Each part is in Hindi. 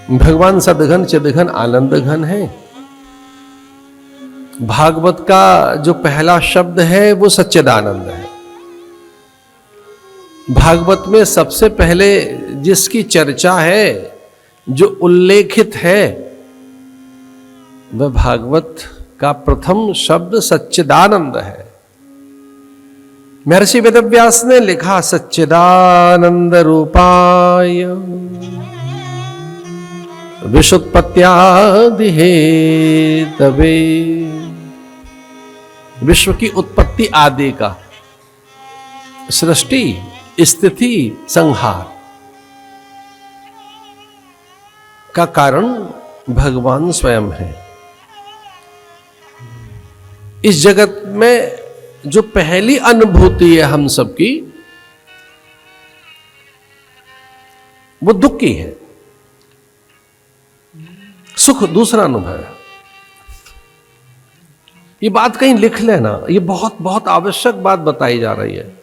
भगवान सदघन चिदघन आनंद घन है। भागवत का जो पहला शब्द है वो सच्चिदानंद है। भागवत में सबसे पहले जिसकी चर्चा है, जो उल्लेखित है, वह भागवत का प्रथम शब्द सच्चिदानंद है। महर्षि वेदव्यास ने लिखा सच्चिदानंद रूपाय विश्वोत्पत्त्यादि हेतवे। विश्व की उत्पत्ति आदि का, सृष्टि स्थिति संहार का कारण भगवान स्वयं है। इस जगत में जो पहली अनुभूति है हम सबकी, वो दुख की है। सुख दूसरा अनुभव है। ये बात कहीं लिख लेना, ये बहुत बहुत आवश्यक बात बताई जा रही है।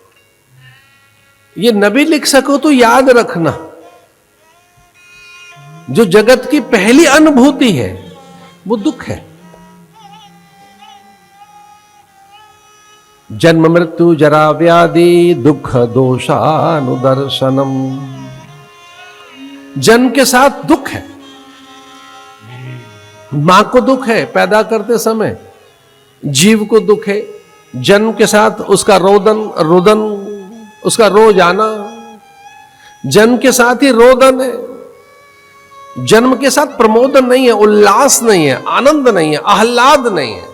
ये न भी लिख सको तो याद रखना, जो जगत की पहली अनुभूति है वो दुख है। जन्म मृत्यु जरा व्याधि दुख दोषानुदर्शनम। जन्म के साथ दुख है। मां को दुख है पैदा करते समय, जीव को दुख है जन्म के साथ, उसका रुदन उसका रो जाना, जन्म के साथ ही रोदन है। जन्म के साथ प्रमोदन नहीं है, उल्लास नहीं है, आनंद नहीं है, आह्लाद नहीं है।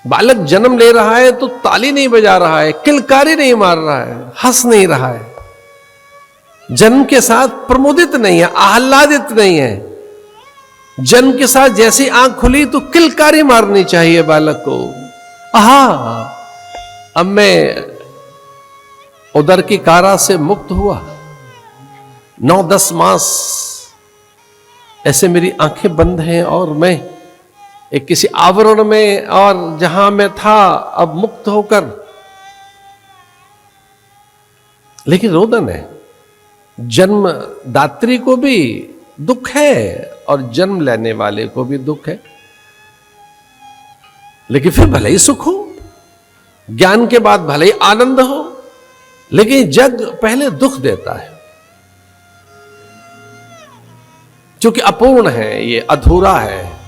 बालक जन्म ले रहा है तो ताली नहीं बजा रहा है, किलकारी नहीं मार रहा है, हंस नहीं रहा है। जन्म के साथ प्रमोदित नहीं है, आह्लादित नहीं है। जन्म के साथ जैसी आंख खुली तो किलकारी मारनी चाहिए बालक को। आहा, अब मैं उदर की कारा से मुक्त हुआ, 9-10 मास ऐसे मेरी आंखें बंद हैं और मैं एक किसी आवरण में, और जहां मैं था अब मुक्त होकर, लेकिन रोदन है। जन्म दात्री को भी दुख है और जन्म लेने वाले को भी दुख है, लेकिन फिर भले ही सुख हो, ज्ञान के बाद भले ही आनंद हो, लेकिन जग पहले दुख देता है, क्योंकि अपूर्ण है, ये अधूरा है,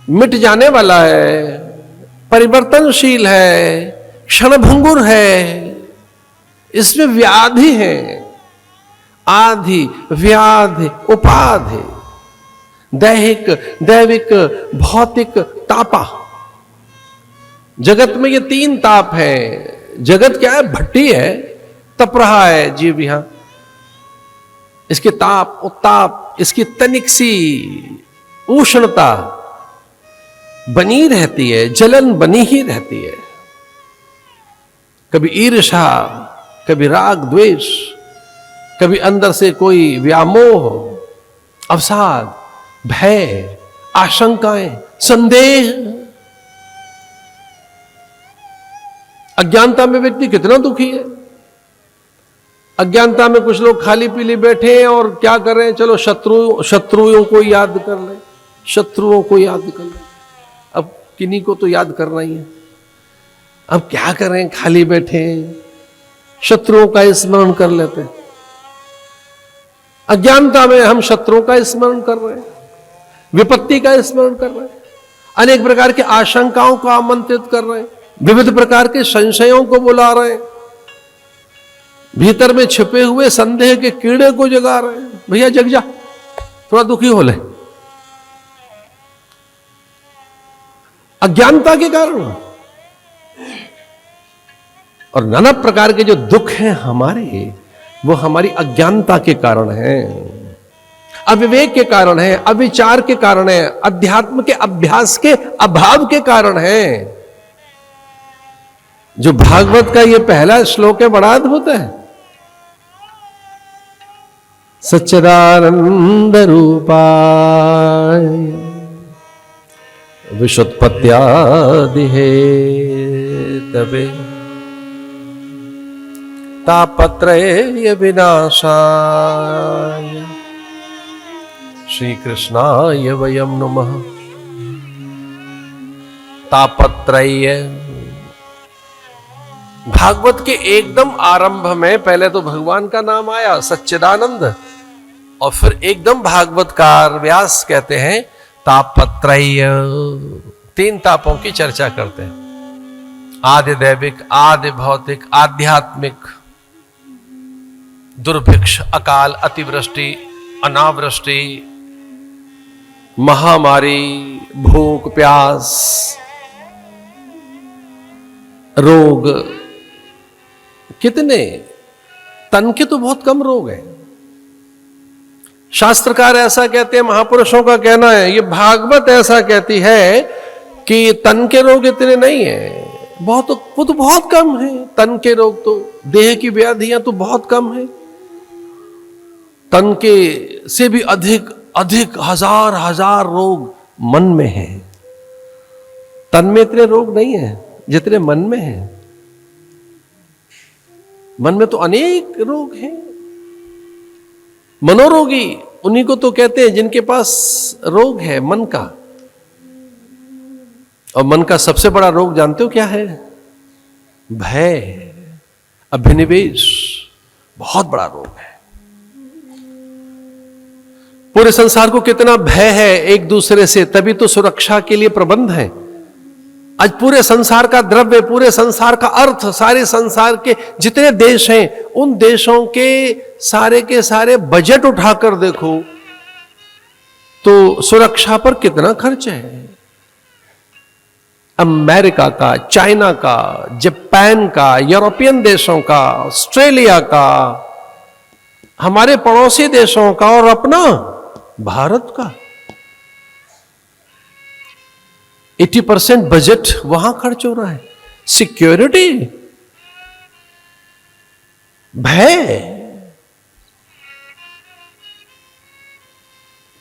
मिट जाने वाला है, परिवर्तनशील है, क्षणभंगुर है। इसमें व्याधि है, आधि व्याधि उपाधि, दैहिक दैविक भौतिक तापा। जगत में ये 3 ताप है। जगत क्या है? भट्टी है, तप रहा है जीव यहां। इसके ताप उत्ताप, इसकी तनिक सी उष्णता बनी रहती है, जलन बनी ही रहती है। कभी ईर्ष्या, कभी राग द्वेष, कभी अंदर से कोई व्यामोह, अवसाद, भय, आशंकाएं, संदेह। अज्ञानता में व्यक्ति कितना दुखी है। अज्ञानता में कुछ लोग खाली पीली बैठे हैं और क्या कर रहे हैं? चलो शत्रुओं को याद कर ले, शत्रुओं को याद कर ले। अब किन्हीं को तो याद करना ही है। अब क्या करें? खाली बैठे हैं, शत्रुओं का स्मरण कर लेते हैं। अज्ञानता में हम शत्रुओं का स्मरण कर रहे हैं, विपत्ति का स्मरण कर रहे हैं, अनेक प्रकार की आशंकाओं को आमंत्रित कर रहे हैं, विविध प्रकार के संशयों को बुला रहे हैं, भीतर में छिपे हुए संदेह के कीड़े को जगा रहे हैं। भैया जग जा, थोड़ा दुखी हो ले। अज्ञानता के कारण और नाना प्रकार के जो दुख हैं हमारे, वो हमारी अज्ञानता के कारण है, अविवेक के कारण है, अविचार के कारण है, अध्यात्म के अभ्यास के अभाव के कारण है। जो भागवत का ये पहला श्लोक है, बड़ा अद्भुत है। सच्चिदानंद रूपाय विश्वोत्पत्त्यादि हेतवे। तापत्रय विनाशाय श्री कृष्णाय वयम नमः। तापत्रय, भागवत के एकदम आरंभ में पहले तो भगवान का नाम आया सच्चिदानंद, और फिर एकदम भागवतकार व्यास कहते हैं तापत्रय, 3 तापों की चर्चा करते हैं। आदि दैविक, आदि भौतिक, आध्यात्मिक, दुर्भिक्ष, अकाल, अतिवृष्टि, अनावृष्टि, महामारी, भूख प्यास, रोग। कितने, तन के तो बहुत कम रोग हैं। शास्त्रकार ऐसा कहते हैं, महापुरुषों का कहना है, ये भागवत ऐसा कहती है कि तन के रोग इतने नहीं है, वो तो बहुत कम है। तन के रोग तो, देह की व्याधियां तो बहुत कम है। तन के से भी अधिक हजार हजार रोग मन में हैं। तन में इतने रोग नहीं है जितने मन में हैं। मन में तो अनेक रोग हैं। मनोरोगी उन्हीं को तो कहते हैं जिनके पास रोग है मन का। और मन का सबसे बड़ा रोग जानते हो क्या है? भय, अभिनिवेश, बहुत बड़ा रोग है। पूरे संसार को कितना भय है एक दूसरे से, तभी तो सुरक्षा के लिए प्रबंध है। आज पूरे संसार का द्रव्य, पूरे संसार का अर्थ, सारे संसार के जितने देश हैं, उन देशों के सारे बजट उठाकर देखो तो सुरक्षा पर कितना खर्च है। अमेरिका का, चाइना का, जापान का, यूरोपियन देशों का, ऑस्ट्रेलिया का, हमारे पड़ोसी देशों का, और अपना भारत का 80% बजट वहां खर्च हो रहा है। सिक्योरिटी, भय।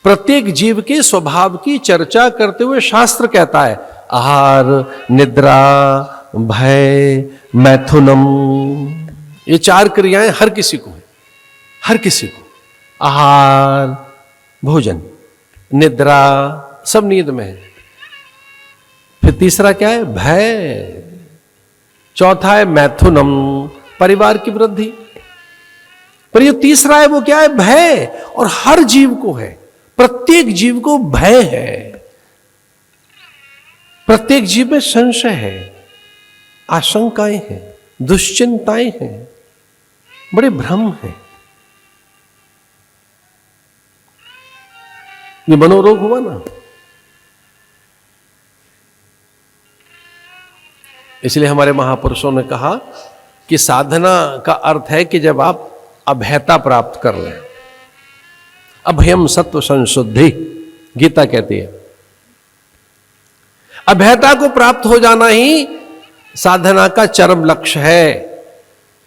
प्रत्येक जीव के स्वभाव की चर्चा करते हुए शास्त्र कहता है आहार, निद्रा, भय, मैथुनम, ये 4 क्रियाएं हर किसी को है। हर किसी को आहार, भोजन, निद्रा, सब नींद में है। फिर तीसरा क्या है? भय। चौथा है मैथुनम, परिवार की वृद्धि। पर ये तीसरा है, वो क्या है? भय। और हर जीव को है, प्रत्येक जीव को भय है। प्रत्येक जीव में संशय है, आशंकाएं हैं, दुश्चिंताएं हैं, बड़े भ्रम हैं। ये मनोरोग हुआ ना। इसलिए हमारे महापुरुषों ने कहा कि साधना का अर्थ है कि जब आप अभयता प्राप्त कर लें। अभयम सत्व संशुद्धि, गीता कहती है। अभयता को प्राप्त हो जाना ही साधना का चरम लक्ष्य है।